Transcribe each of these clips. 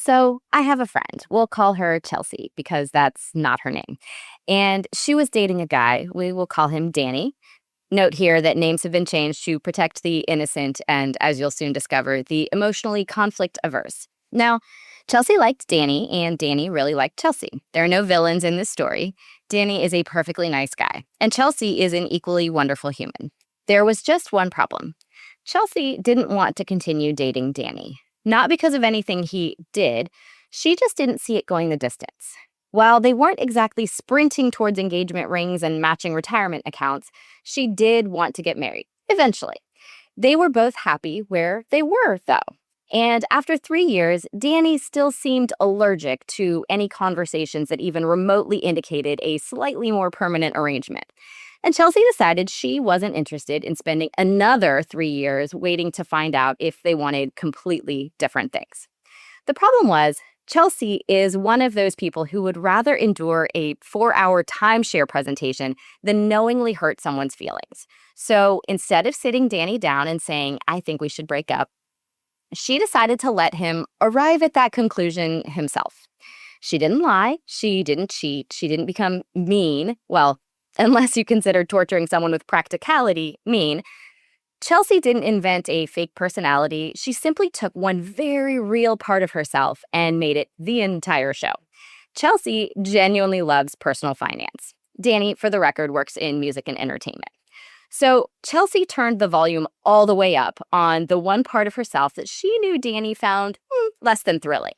So I have a friend. We'll call her Chelsea because that's not her name. And she was dating a guy. We will call him Danny. Note here that names have been changed to protect the innocent and, as you'll soon discover, the emotionally conflict averse. Now, Chelsea liked Danny, and Danny really liked Chelsea. There are no villains in this story. Danny is a perfectly nice guy, and Chelsea is an equally wonderful human. There was just one problem. Chelsea didn't want to continue dating Danny. Not because of anything he did, she just didn't see it going the distance. While they weren't exactly sprinting towards engagement rings and matching retirement accounts, she did want to get married, eventually. They were both happy where they were, though. And after 3 years, Danny still seemed allergic to any conversations that even remotely indicated a slightly more permanent arrangement. And Chelsea decided she wasn't interested in spending another 3 years waiting to find out if they wanted completely different things. The problem was, Chelsea is one of those people who would rather endure a 4-hour timeshare presentation than knowingly hurt someone's feelings. So instead of sitting Danny down and saying, I think we should break up, she decided to let him arrive at that conclusion himself. She didn't lie, she didn't cheat, she didn't become mean. Well, unless you consider torturing someone with practicality mean. Chelsea didn't invent a fake personality. She simply took one very real part of herself and made it the entire show. Chelsea genuinely loves personal finance. Danny, for the record, works in music and entertainment. So Chelsea turned the volume all the way up on the one part of herself that she knew Danny found less than thrilling.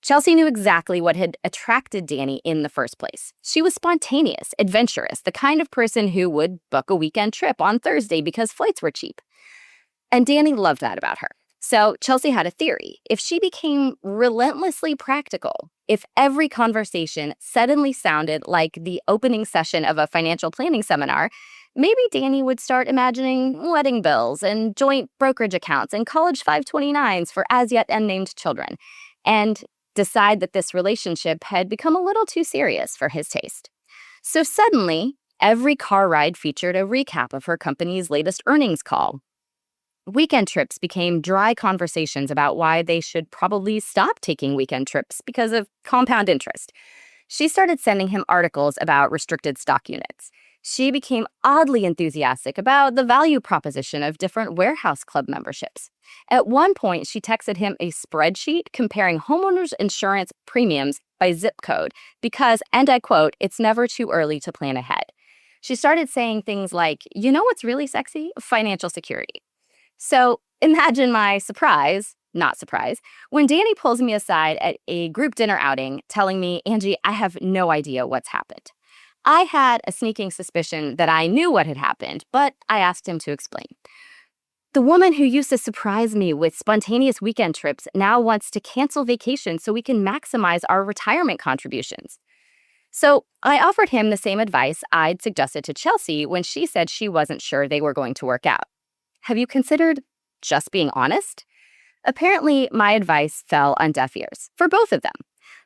Chelsea knew exactly what had attracted Danny in the first place. She was spontaneous, adventurous, the kind of person who would book a weekend trip on Thursday because flights were cheap. And Danny loved that about her. So Chelsea had a theory. If she became relentlessly practical, if every conversation suddenly sounded like the opening session of a financial planning seminar, maybe Danny would start imagining wedding bills and joint brokerage accounts and college 529s for as yet unnamed children. And decide that this relationship had become a little too serious for his taste. So suddenly, every car ride featured a recap of her company's latest earnings call. Weekend trips became dry conversations about why they should probably stop taking weekend trips because of compound interest. She started sending him articles about restricted stock units. She became oddly enthusiastic about the value proposition of different warehouse club memberships. At one point, she texted him a spreadsheet comparing homeowners insurance premiums by zip code because, and I quote, it's never too early to plan ahead. She started saying things like, you know what's really sexy? Financial security. So imagine my surprise, not surprise, when Danny pulls me aside at a group dinner outing telling me, Angie, I have no idea what's happened. I had a sneaking suspicion that I knew what had happened, but I asked him to explain. The woman who used to surprise me with spontaneous weekend trips now wants to cancel vacations so we can maximize our retirement contributions. So I offered him the same advice I'd suggested to Chelsea when she said she wasn't sure they were going to work out. Have you considered just being honest? Apparently, my advice fell on deaf ears for both of them.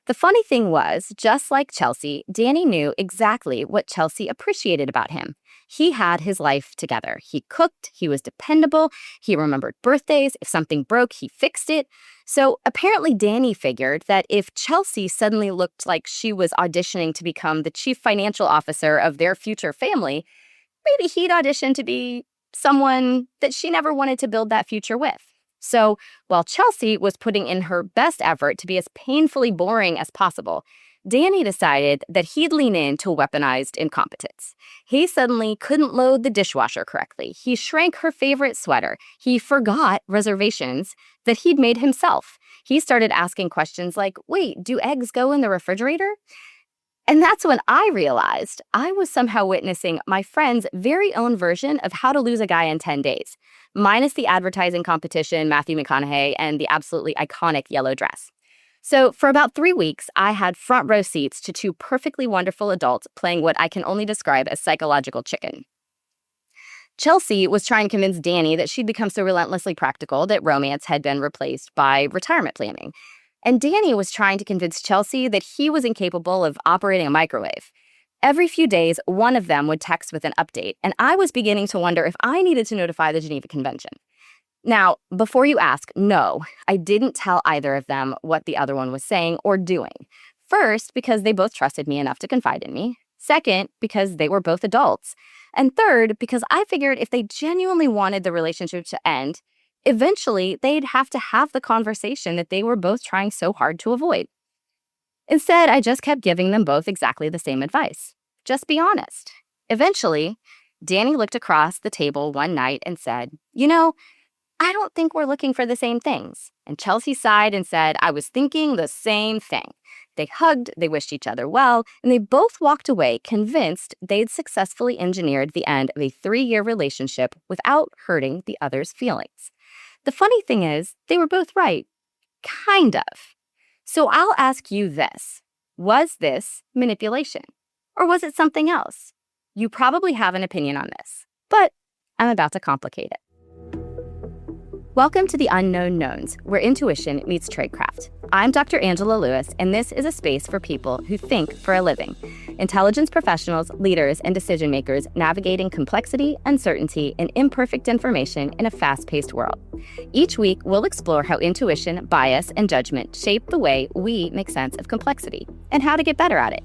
The funny thing was, just like Chelsea, Danny knew exactly what Chelsea appreciated about him. He had his life together. He cooked, he was dependable, he remembered birthdays. If something broke, he fixed it. So apparently Danny figured that if Chelsea suddenly looked like she was auditioning to become the chief financial officer of their future family, maybe he'd audition to be someone that she never wanted to build that future with. So while Chelsea was putting in her best effort to be as painfully boring as possible, Danny decided that he'd lean into weaponized incompetence. He suddenly couldn't load the dishwasher correctly. He shrank her favorite sweater. He forgot reservations that he'd made himself. He started asking questions like, wait, do eggs go in the refrigerator? And that's when I realized I was somehow witnessing my friend's very own version of How to Lose a Guy in 10 Days, minus the advertising competition, Matthew McConaughey, and the absolutely iconic yellow dress. So for about 3 weeks, I had front row seats to two perfectly wonderful adults playing what I can only describe as psychological chicken. Chelsea was trying to convince Danny that she'd become so relentlessly practical that romance had been replaced by retirement planning. And Danny was trying to convince Chelsea that he was incapable of operating a microwave. Every few days, one of them would text with an update, and I was beginning to wonder if I needed to notify the Geneva Convention. Now, before you ask, no, I didn't tell either of them what the other one was saying or doing. First, because they both trusted me enough to confide in me. Second, because they were both adults. And third, because I figured if they genuinely wanted the relationship to end, eventually they'd have to have the conversation that they were both trying so hard to avoid. Instead, I just kept giving them both exactly the same advice. Just be honest. Eventually, Danny looked across the table one night and said, I don't think we're looking for the same things. And Chelsea sighed and said, I was thinking the same thing. They hugged, they wished each other well, and they both walked away convinced they'd successfully engineered the end of a 3-year relationship without hurting the other's feelings. The funny thing is, they were both right. Kind of. So I'll ask you this. Was this manipulation? Or was it something else? You probably have an opinion on this, but I'm about to complicate it. Welcome to the Unknown Knowns, where intuition meets tradecraft. I'm Dr. Angela Lewis, and this is a space for people who think for a living. Intelligence professionals, leaders, and decision makers navigating complexity, uncertainty, and imperfect information in a fast-paced world. Each week, we'll explore how intuition, bias, and judgment shape the way we make sense of complexity and how to get better at it.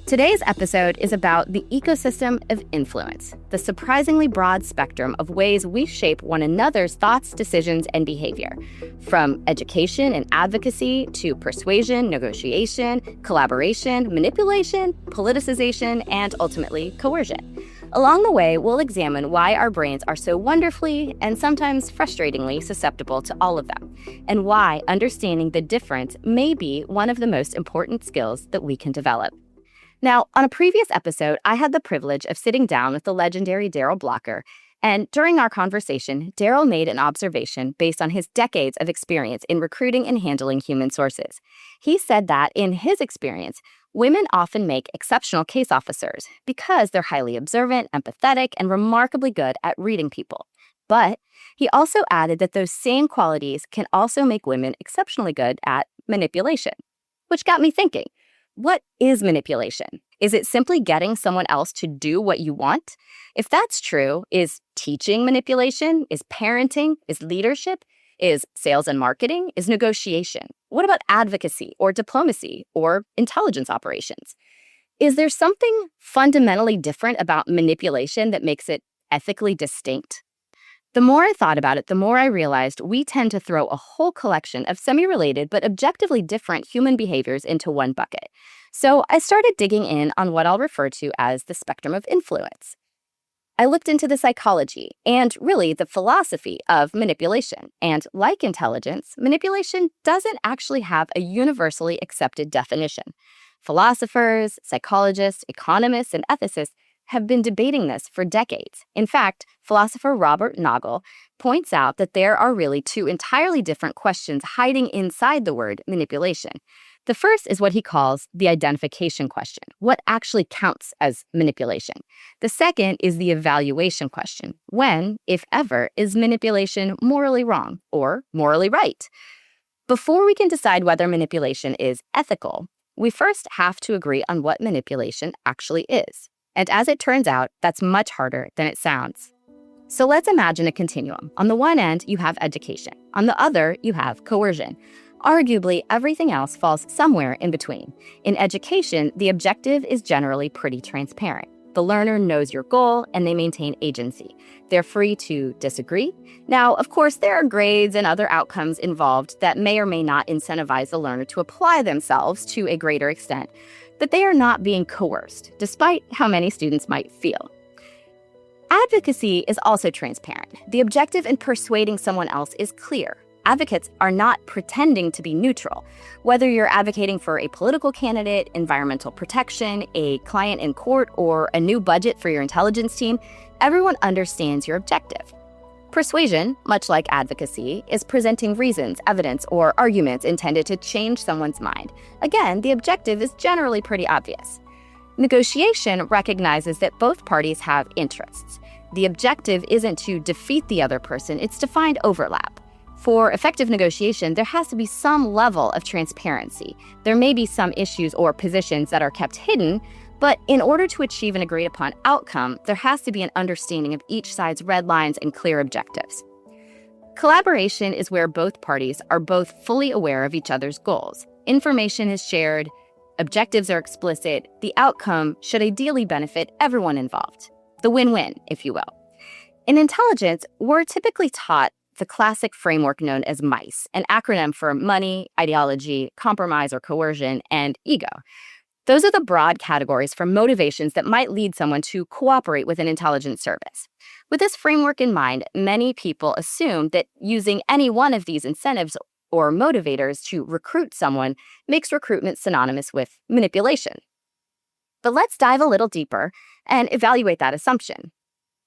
Today's episode is about the ecosystem of influence, the surprisingly broad spectrum of ways we shape one another's thoughts, decisions, and behavior, from education and advocacy to persuasion, negotiation, collaboration, manipulation, politicization, and ultimately coercion. Along the way, we'll examine why our brains are so wonderfully and sometimes frustratingly susceptible to all of them, and why understanding the difference may be one of the most important skills that we can develop. Now, on a previous episode, I had the privilege of sitting down with the legendary Daryl Blocker, and during our conversation, Daryl made an observation based on his decades of experience in recruiting and handling human sources. He said that, in his experience, women often make exceptional case officers because they're highly observant, empathetic, and remarkably good at reading people. But he also added that those same qualities can also make women exceptionally good at manipulation, which got me thinking. What is manipulation? Is it simply getting someone else to do what you want? If that's true, is teaching manipulation? Is parenting? Is leadership? Is sales and marketing? Is negotiation? What about advocacy or diplomacy or intelligence operations? Is there something fundamentally different about manipulation that makes it ethically distinct? The more I thought about it, the more I realized we tend to throw a whole collection of semi-related but objectively different human behaviors into one bucket. So I started digging in on what I'll refer to as the spectrum of influence. I looked into the psychology and really the philosophy of manipulation. And like intelligence, manipulation doesn't actually have a universally accepted definition. Philosophers, psychologists, economists, and ethicists have been debating this for decades. In fact, philosopher Robert Nagel points out that there are really two entirely different questions hiding inside the word manipulation. The first is what he calls the identification question. What actually counts as manipulation? The second is the evaluation question. When, if ever, is manipulation morally wrong or morally right? Before we can decide whether manipulation is ethical, we first have to agree on what manipulation actually is. And as it turns out, that's much harder than it sounds. So let's imagine a continuum. On the one end, you have education. On the other, you have coercion. Arguably, everything else falls somewhere in between. In education, the objective is generally pretty transparent. The learner knows your goal, and they maintain agency. They're free to disagree. Now, of course, there are grades and other outcomes involved that may or may not incentivize the learner to apply themselves to a greater extent. But they are not being coerced, despite how many students might feel. Advocacy is also transparent. The objective in persuading someone else is clear. Advocates are not pretending to be neutral. Whether you're advocating for a political candidate, environmental protection, a client in court, or a new budget for your intelligence team, everyone understands your objective. Persuasion, much like advocacy, is presenting reasons, evidence, or arguments intended to change someone's mind. Again, the objective is generally pretty obvious. Negotiation recognizes that both parties have interests. The objective isn't to defeat the other person, it's to find overlap. For effective negotiation, there has to be some level of transparency. There may be some issues or positions that are kept hidden, but in order to achieve an agreed-upon outcome, there has to be an understanding of each side's red lines and clear objectives. Collaboration is where both parties are both fully aware of each other's goals. Information is shared, objectives are explicit, the outcome should ideally benefit everyone involved. The win-win, if you will. In intelligence, we're typically taught the classic framework known as MICE, an acronym for money, ideology, compromise or coercion, and ego. Those are the broad categories for motivations that might lead someone to cooperate with an intelligence service. With this framework in mind, many people assume that using any one of these incentives or motivators to recruit someone makes recruitment synonymous with manipulation. But let's dive a little deeper and evaluate that assumption.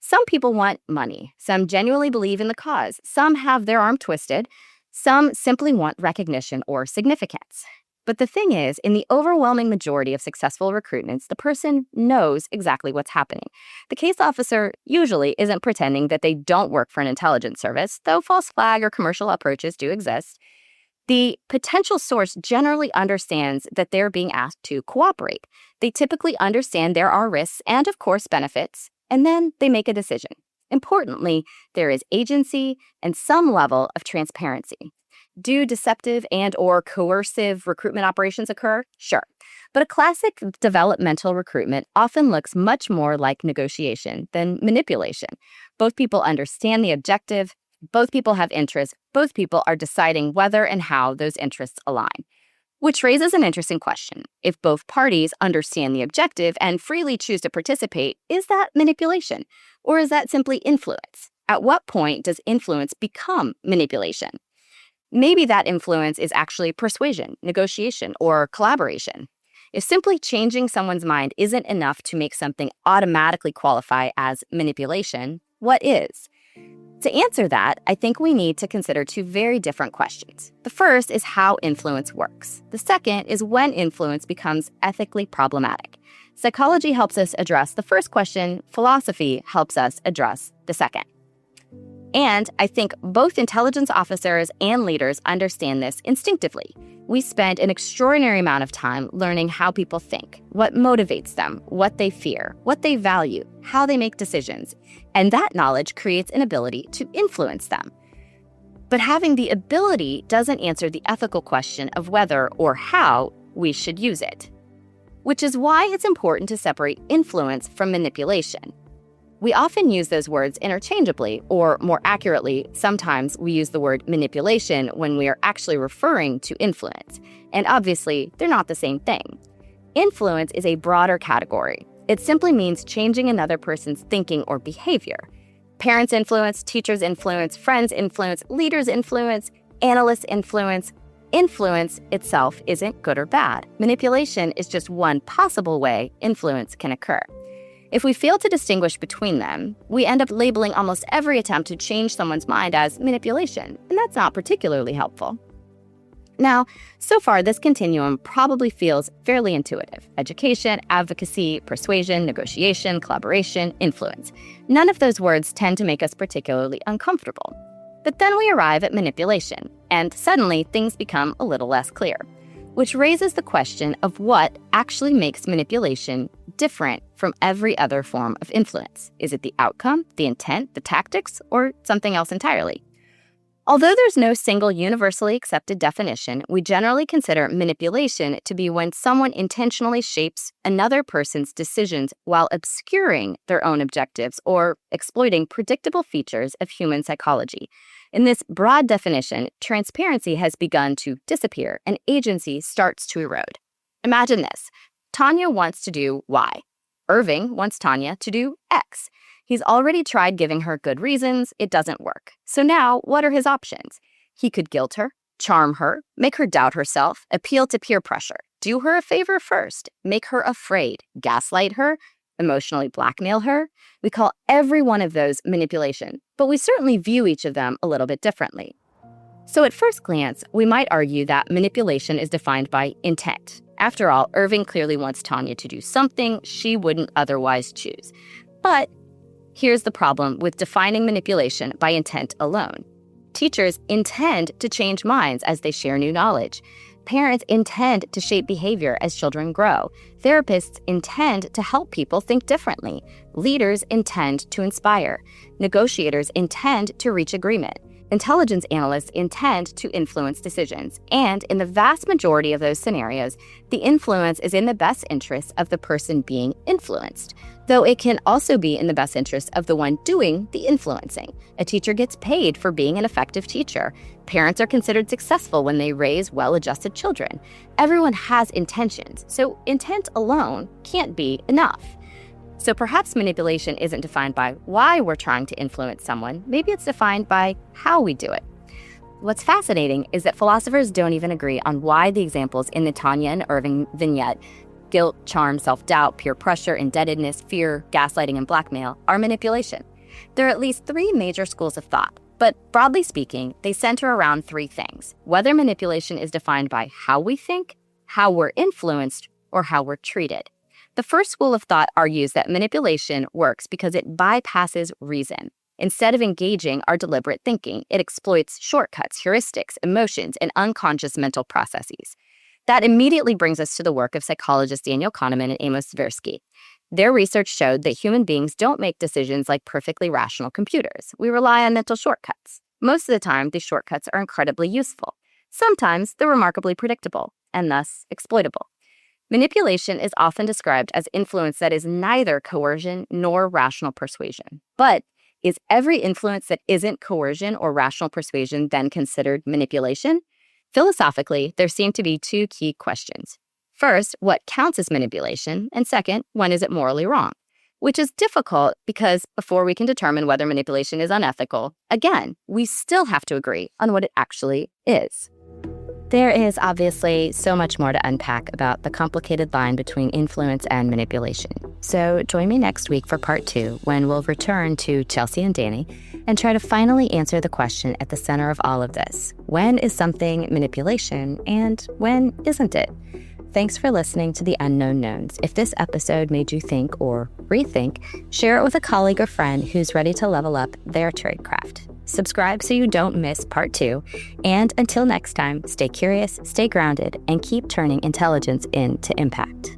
Some people want money. Some genuinely believe in the cause. Some have their arm twisted. Some simply want recognition or significance. But the thing is, in the overwhelming majority of successful recruitments, the person knows exactly what's happening. The case officer usually isn't pretending that they don't work for an intelligence service, though false flag or commercial approaches do exist. The potential source generally understands that they're being asked to cooperate. They typically understand there are risks and, of course, benefits, and then they make a decision. Importantly, there is agency and some level of transparency. Do deceptive and or coercive recruitment operations occur? Sure. But a classic developmental recruitment often looks much more like negotiation than manipulation. Both people understand the objective, both people have interests, both people are deciding whether and how those interests align. Which raises an interesting question. If both parties understand the objective and freely choose to participate, is that manipulation? Or is that simply influence? At what point does influence become manipulation? Maybe that influence is actually persuasion, negotiation, or collaboration. If simply changing someone's mind isn't enough to make something automatically qualify as manipulation, what is? To answer that, I think we need to consider two very different questions. The first is how influence works. The second is when influence becomes ethically problematic. Psychology helps us address the first question, philosophy helps us address the second. And I think both intelligence officers and leaders understand this instinctively. We spend an extraordinary amount of time learning how people think, what motivates them, what they fear, what they value, how they make decisions. And that knowledge creates an ability to influence them. But having the ability doesn't answer the ethical question of whether or how we should use it. Which is why it's important to separate influence from manipulation. We often use those words interchangeably, or more accurately, sometimes we use the word manipulation when we are actually referring to influence. And obviously, they're not the same thing. Influence is a broader category. It simply means changing another person's thinking or behavior. Parents influence, teachers influence, friends influence, leaders influence, analysts influence. Influence itself isn't good or bad. Manipulation is just one possible way influence can occur. If we fail to distinguish between them, we end up labeling almost every attempt to change someone's mind as manipulation, and that's not particularly helpful. Now, so far, this continuum probably feels fairly intuitive. Education, advocacy, persuasion, negotiation, collaboration, influence. None of those words tend to make us particularly uncomfortable. But then we arrive at manipulation, and suddenly things become a little less clear, which raises the question of what actually makes manipulation different from every other form of influence. Is it the outcome, the intent, the tactics, or something else entirely? Although there's no single universally accepted definition, we generally consider manipulation to be when someone intentionally shapes another person's decisions while obscuring their own objectives or exploiting predictable features of human psychology. In this broad definition, transparency has begun to disappear and agency starts to erode. Imagine this. Tanya wants to do Y. Irving wants Tanya to do X. He's already tried giving her good reasons. It doesn't work. So now, what are his options? He could guilt her, charm her, make her doubt herself, appeal to peer pressure, do her a favor first, make her afraid, gaslight her, emotionally blackmail her. We call every one of those manipulation, but we certainly view each of them a little bit differently. So at first glance, we might argue that manipulation is defined by intent. After all, Irving clearly wants Tanya to do something she wouldn't otherwise choose. But here's the problem with defining manipulation by intent alone. Teachers intend to change minds as they share new knowledge. Parents intend to shape behavior as children grow. Therapists intend to help people think differently. Leaders intend to inspire. Negotiators intend to reach agreement. Intelligence analysts intend to influence decisions, and in the vast majority of those scenarios, the influence is in the best interest of the person being influenced, though it can also be in the best interest of the one doing the influencing. A teacher gets paid for being an effective teacher. Parents are considered successful when they raise well-adjusted children. Everyone has intentions, so intent alone can't be enough. So perhaps manipulation isn't defined by why we're trying to influence someone. Maybe it's defined by how we do it. What's fascinating is that philosophers don't even agree on why the examples in the Tanya and Irving vignette, guilt, charm, self-doubt, peer pressure, indebtedness, fear, gaslighting, and blackmail, are manipulation. There are at least 3 major schools of thought, but broadly speaking, they center around 3 things: whether manipulation is defined by how we think, how we're influenced, or how we're treated. The first school of thought argues that manipulation works because it bypasses reason. Instead of engaging our deliberate thinking, it exploits shortcuts, heuristics, emotions, and unconscious mental processes. That immediately brings us to the work of psychologists Daniel Kahneman and Amos Tversky. Their research showed that human beings don't make decisions like perfectly rational computers. We rely on mental shortcuts. Most of the time, these shortcuts are incredibly useful. Sometimes they're remarkably predictable and thus exploitable. Manipulation is often described as influence that is neither coercion nor rational persuasion. But is every influence that isn't coercion or rational persuasion then considered manipulation? Philosophically, there seem to be 2 key questions. First, what counts as manipulation? And second, when is it morally wrong? Which is difficult because before we can determine whether manipulation is unethical, again, we still have to agree on what it actually is. There is obviously so much more to unpack about the complicated line between influence and manipulation. So join me next week for part 2, when we'll return to Chelsea and Danny and try to finally answer the question at the center of all of this. When is something manipulation and when isn't it? Thanks for listening to The Unknown Knowns. If this episode made you think or rethink, share it with a colleague or friend who's ready to level up their tradecraft. Subscribe so you don't miss part 2. And until next time, stay curious, stay grounded, and keep turning intelligence into impact.